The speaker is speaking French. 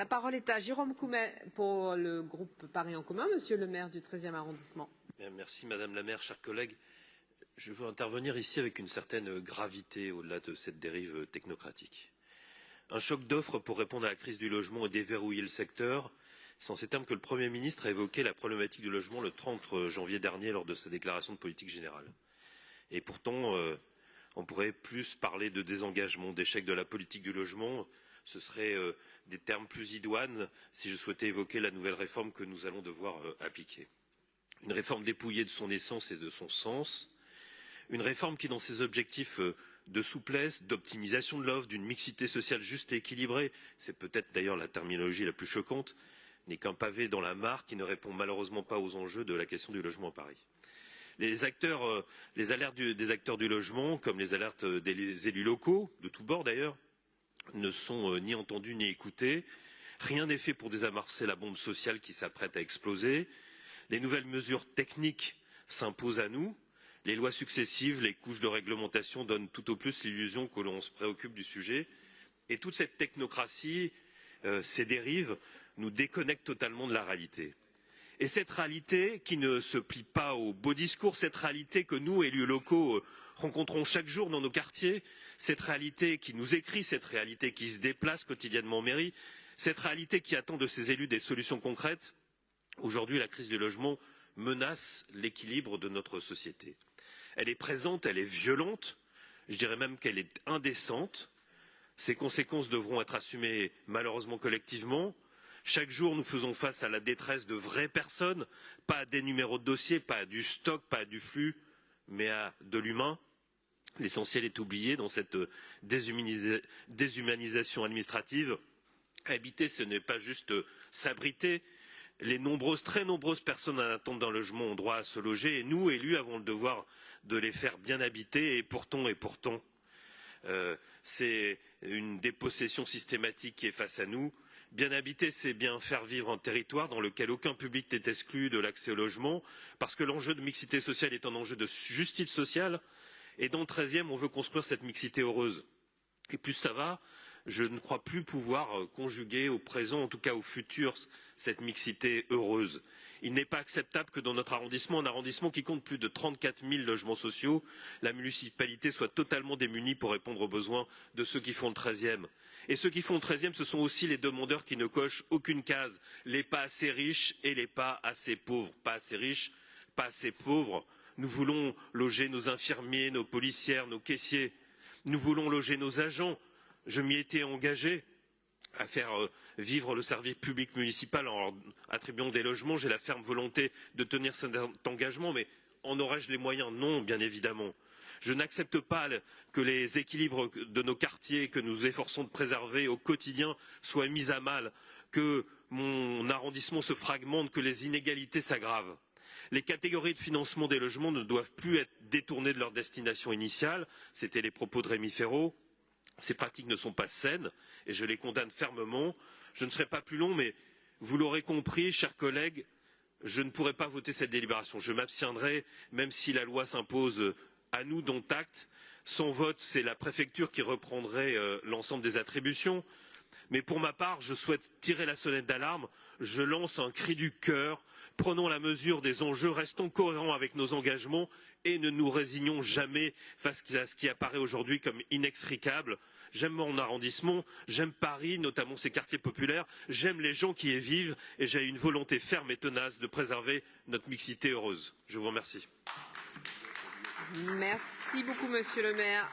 La parole est à Jérôme Coumet pour le groupe Paris en commun, monsieur le maire du 13e arrondissement. Merci Madame la maire, chers collègues. Je veux intervenir ici avec une certaine gravité au-delà de cette dérive technocratique. Un choc d'offres pour répondre à la crise du logement et déverrouiller le secteur, c'est en ces termes que le Premier ministre a évoqué la problématique du logement le 30 janvier dernier lors de sa déclaration de politique générale. Et pourtant, on pourrait plus parler de désengagement, d'échec de la politique du logement. Ce seraient des termes plus idoines si je souhaitais évoquer la nouvelle réforme que nous allons devoir appliquer. Une réforme dépouillée de son essence et de son sens. Une réforme qui, dans ses objectifs de souplesse, d'optimisation de l'offre, d'une mixité sociale juste et équilibrée, c'est peut-être d'ailleurs la terminologie la plus choquante, n'est qu'un pavé dans la mare qui ne répond malheureusement pas aux enjeux de la question du logement à Paris. Les alertes des acteurs du logement, comme les alertes des élus locaux, de tous bords d'ailleurs, ne sont ni entendus ni écoutés. Rien n'est fait pour désamorcer la bombe sociale qui s'apprête à exploser. Les nouvelles mesures techniques s'imposent à nous. Les lois successives, les couches de réglementation donnent tout au plus l'illusion que l'on se préoccupe du sujet. Et toute cette technocratie, ces dérives, nous déconnectent totalement de la réalité. Et cette réalité qui ne se plie pas aux beaux discours, cette réalité que nous, élus locaux, rencontrons chaque jour dans nos quartiers, cette réalité qui nous écrit, cette réalité qui se déplace quotidiennement en mairie, cette réalité qui attend de ces élus des solutions concrètes. Aujourd'hui, la crise du logement menace l'équilibre de notre société. Elle est présente, elle est violente, je dirais même qu'elle est indécente. Ses conséquences devront être assumées malheureusement collectivement. Chaque jour, nous faisons face à la détresse de vraies personnes, pas à des numéros de dossier, pas à du stock, pas à du flux, mais à de l'humain. L'essentiel est oublié dans cette déshumanisation administrative. Habiter, ce n'est pas juste s'abriter. Les très nombreuses personnes en attente d'un logement ont droit à se loger et nous, élus, avons le devoir de les faire bien habiter et pourtant, c'est une dépossession systématique qui est face à nous. Bien habiter, c'est bien faire vivre un territoire dans lequel aucun public n'est exclu de l'accès au logement, parce que l'enjeu de mixité sociale est un enjeu de justice sociale, et dans le 13e, on veut construire cette mixité heureuse. Et plus ça va, je ne crois plus pouvoir conjuguer au présent, en tout cas au futur, cette mixité heureuse. Il n'est pas acceptable que dans notre arrondissement, un arrondissement qui compte plus de 34 000 logements sociaux, la municipalité soit totalement démunie pour répondre aux besoins de ceux qui font le 13e. Et ceux qui font le 13e, ce sont aussi les demandeurs qui ne cochent aucune case, les pas assez riches et les pas assez pauvres. Pas assez riches, pas assez pauvres. Nous voulons loger nos infirmiers, nos policières, nos caissiers. Nous voulons loger nos agents. Je m'y étais engagé à faire vivre le service public municipal en leur attribuant des logements. J'ai la ferme volonté de tenir cet engagement, mais en aurais-je les moyens? Non, bien évidemment. Je n'accepte pas que les équilibres de nos quartiers que nous efforçons de préserver au quotidien soient mis à mal, que mon arrondissement se fragmente, que les inégalités s'aggravent. Les catégories de financement des logements ne doivent plus être détournées de leur destination initiale. C'était les propos de Rémi Féraud. Ces pratiques ne sont pas saines et je les condamne fermement. Je ne serai pas plus long, mais vous l'aurez compris, chers collègues, je ne pourrai pas voter cette délibération. Je m'abstiendrai, même si la loi s'impose à nous, dont acte. Sans vote, c'est la préfecture qui reprendrait l'ensemble des attributions. Mais pour ma part, je souhaite tirer la sonnette d'alarme. Je lance un cri du cœur. Prenons la mesure des enjeux, restons cohérents avec nos engagements et ne nous résignons jamais face à ce qui apparaît aujourd'hui comme inextricable. J'aime mon arrondissement, j'aime Paris, notamment ses quartiers populaires, j'aime les gens qui y vivent et j'ai une volonté ferme et tenace de préserver notre mixité heureuse. Je vous remercie. Merci beaucoup, monsieur le maire.